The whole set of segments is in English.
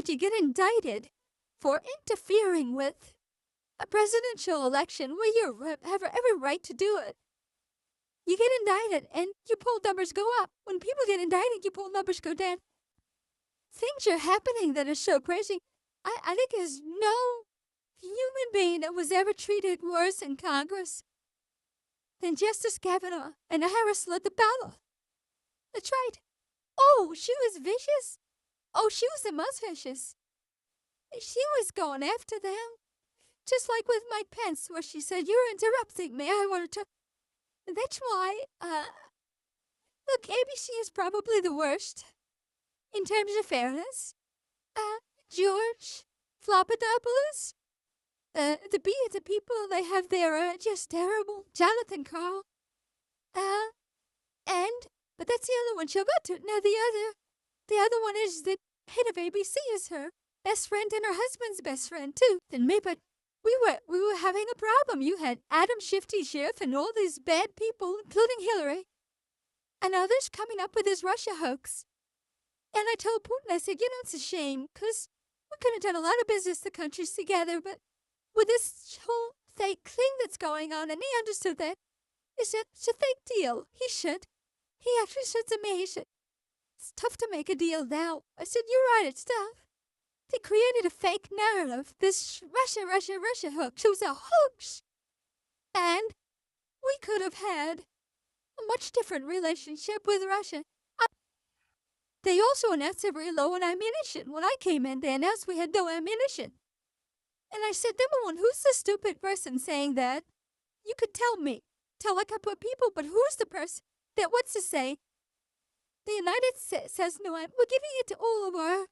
if you get indicted for interfering with a presidential election where you have every right to do it. You get indicted and your poll numbers go up. When people get indicted, your poll numbers go down. Things are happening that are so crazy. I think there's no human being that was ever treated worse in Congress than Justice Kavanaugh, and Harris led the battle. That's right. Oh, she was vicious. Oh, she was the most vicious. She was going after them. Just like with Mike Pence, where she said, "You're interrupting me. I want to." That's why, look, ABC is probably the worst in terms of fairness. George Flopadopoulos, the people they have there are just terrible. Jonathan Karl, but that's the other one. She'll go to. Now the other one is the head of ABC is her best friend and her husband's best friend too. Than me, but we were having a problem. You had Adam Schiff and all these bad people, including Hillary, and others coming up with this Russia hoax. And I told Putin, I said, it's a shame, because we could have done a lot of business, the countries together, but with this whole fake thing that's going on, and he understood that, he said, it's a fake deal. He actually said to me, it's tough to make a deal now. I said, you're right, it's tough. They created a fake narrative, this Russia hoax. It was a hoax. And we could have had a much different relationship with Russia. They also announced they were low on ammunition. When I came in, they announced we had no ammunition. And I said, number one, who's the stupid person saying that? You could tell me. Tell a couple of people, but who's the person that wants to say, the United States says no, we're giving it to all of our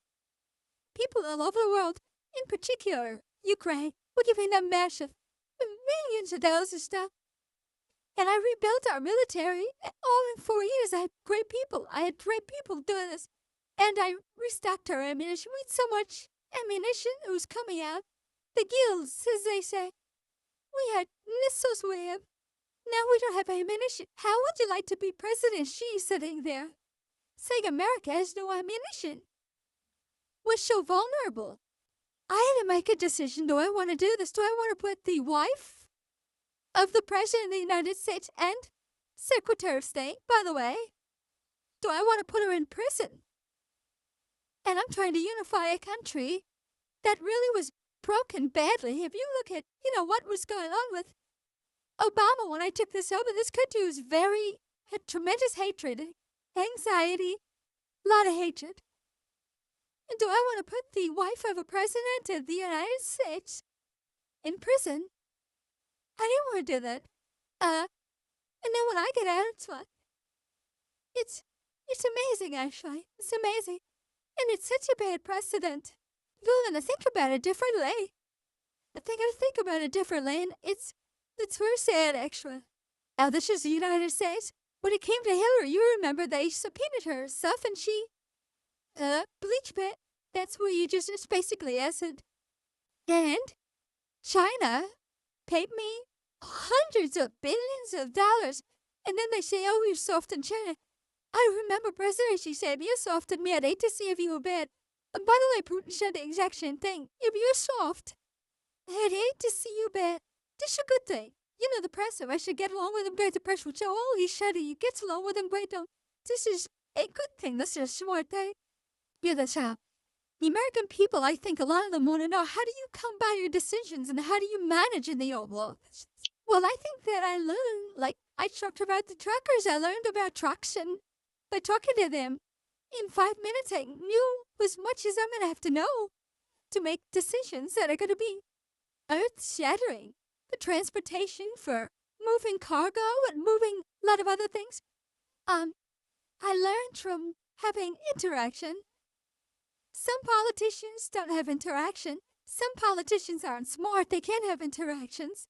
people all over the world, in particular Ukraine. We're giving them massive millions of dollars of stuff. And I rebuilt our military. All in 4 years, I had great people. Doing this. And I restocked our ammunition. We had so much ammunition, it was coming out. The guilds, as they say. We had missiles we have. Now we don't have ammunition. How would you like to be president? She's sitting there saying America has no ammunition. We're so vulnerable. I had to make a decision. Do I want to do this? Do I want to put the wife of the President of the United States and Secretary of State, by the way, do I want to put her in prison? And I'm trying to unify a country that really was broken badly. If you look at, what was going on with Obama when I took this over, this country was had tremendous hatred, anxiety, a lot of hatred. And do I want to put the wife of a president of the United States in prison? I didn't want to do that. And then when I get out, it's amazing, actually. It's amazing. And it's such a bad precedent. You're going to think about it differently. I think I think about it differently, and it's very sad, actually. Now, this is the United States. When it came to Hillary, you remember they subpoenaed her stuff, and she bleach pit. That's where it's basically acid. And China paid me hundreds of billions of dollars. And then they say, oh, you're soft in China. I remember President, she said, you're soft in me. I'd hate to see if you were bad. And by the way, Putin said the exact same thing. If you're soft, I'd hate to see you bad. This is a good thing. The press, I should get along with him great. The press would say, oh, he said he gets along with him great. This is a good thing. This is a smart thing. That's how. The American people, I think a lot of them want to know, how do you come by your decisions and how do you manage in the Oval Office? Well, I think that I learned, like I talked about the truckers. I learned about trucks, and by talking to them, in 5 minutes, I knew as much as I'm going to have to know to make decisions that are going to be earth-shattering. The transportation for moving cargo and moving a lot of other things. I learned from having interaction. Some politicians don't have interaction. Some politicians aren't smart. They can't have interactions.